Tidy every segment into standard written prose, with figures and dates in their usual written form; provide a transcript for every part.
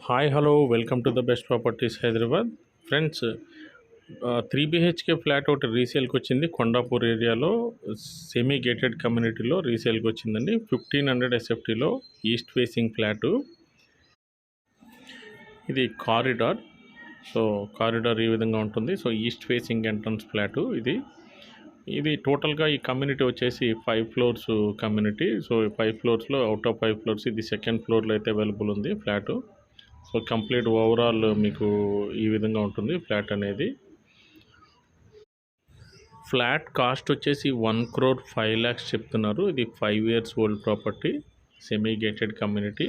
Hi hello welcome to the best properties Hyderabad friends. 3 BHK flat ఒకటి రీసేల్కి వచ్చింది కొండాపూర్ ఏరియాలో semi gated కమ్యూనిటీలో రీసేల్కి వచ్చిందండి. 1500 SFTలో ఈస్ట్ ఫేసింగ్ ఫ్లాటు. ఇది కారిడార్. కారిడార్ ఈ విధంగా ఉంటుంది. ఈస్ట్ ఫేసింగ్ ఎంట్రన్స్ ఫ్లాటు ఇది టోటల్గా ఈ కమ్యూనిటీ వచ్చేసి 5 ఫ్లోర్స్ కమ్యూనిటీ. 5 ఫ్లోర్స్లో అవుట్ ఆఫ్ 5 ఫ్లోర్స్ ఇది సెకండ్ ఫ్లోర్లో అయితే అవైలబుల్ ఉంది ఫ్లాటు. కంప్లీట్ ఓవరాల్ మీకు ఈ విధంగా ఉంటుంది ఫ్లాట్ అనేది. ఫ్లాట్ కాస్ట్ వచ్చేసి 1,05,00,000 చెప్తున్నారు. ఇది 5 years old property, semi gated community,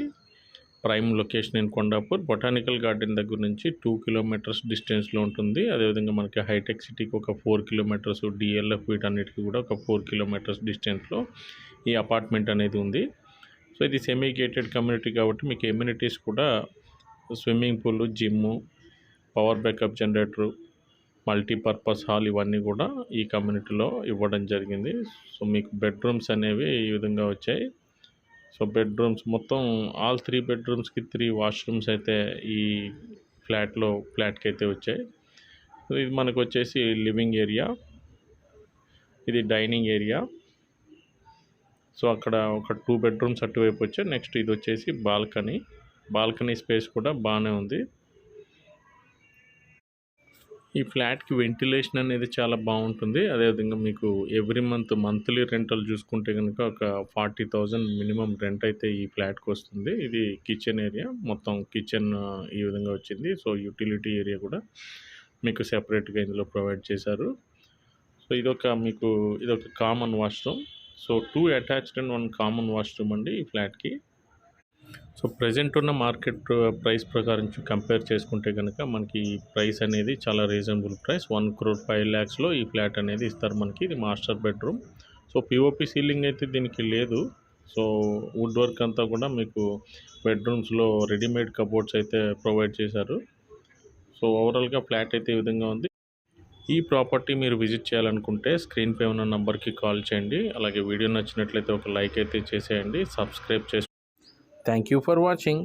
prime location in Kondapur. Botanical garden దగ్గర నుంచి 2 kilometers డిస్టెన్స్లో ఉంటుంది. అదేవిధంగా మనకి హైటెక్ సిటీకి ఒక 4 kilometers, DLF వీటన్నిటికి కూడా ఒక 4 kilometers డిస్టెన్స్లో ఈ అపార్ట్మెంట్ అనేది ఉంది. ఇది సెమీ గేటెడ్ కమ్యూనిటీ కాబట్టి మీకు ఎమ్యూనిటీస్ కూడా swimming pool, gym, power backup generator, multipurpose hall ఇవన్నీ కూడా ఈ కమ్యూనిటీలో ఇవ్వడం జరిగింది. మీకు బెడ్రూమ్స్ అనేవి ఈ విధంగా వచ్చాయి. బెడ్రూమ్స్ మొత్తం ఆల్ 3 bedrooms-కి 3 washrooms అయితే ఈ ఫ్లాట్కి అయితే వచ్చాయి. ఇది మనకు వచ్చేసి లివింగ్ ఏరియా, ఇది డైనింగ్ ఏరియా. అక్కడ ఒక 2 bedrooms అటువైపు వచ్చాయి. నెక్స్ట్ ఇది వచ్చేసి బాల్కనీ స్పేస్ కూడా బాగానే ఉంది. ఈ ఫ్లాట్కి వెంటిలేషన్ అనేది చాలా బాగుంటుంది. అదేవిధంగా మీకు ఎవ్రీ మంత్లీ రెంటల్ చూసుకుంటే కనుక ఒక 40,000 మినిమం రెంట్ అయితే ఈ ఫ్లాట్కి వస్తుంది. ఇది కిచెన్ ఏరియా, మొత్తం కిచెన్ ఈ విధంగా వచ్చింది. యూటిలిటీ ఏరియా కూడా మీకు సెపరేట్గా ఇందులో ప్రొవైడ్ చేశారు. ఇదొక common washroom. 2 attached and 1 common washroom అండి ఈ ఫ్లాట్కి. ప్రజెంట్ ఉన్న మార్కెట్ ప్రైస్ ప్రకారం కంపేర్ చేసుకుంటే కనుక మనకి ప్రైస్ అనేది చాలా రీజనబుల్ ప్రైస్. 1,05,00,000లో ఈ ఫ్లాట్ అనేది ఇస్తారు మనకి. ఇది మాస్టర్ బెడ్రూమ్. POP సీలింగ్ అయితే దీనికి లేదు. వుడ్ వర్క్ అంతా కూడా మీకు బెడ్రూమ్స్లో రెడీమేడ్ కబోర్డ్స్ అయితే ప్రొవైడ్ చేశారు. ఓవరాల్గా ఫ్లాట్ అయితే ఈ విధంగా ఉంది. ఈ ప్రాపర్టీ మీరు విజిట్ చేయాలనుకుంటే స్క్రీన్పై ఉన్న నెంబర్కి కాల్ చేయండి. అలాగే వీడియో నచ్చినట్లయితే ఒక లైక్ అయితే చేసేయండి, సబ్స్క్రైబ్ చేసి. Thank you for watching.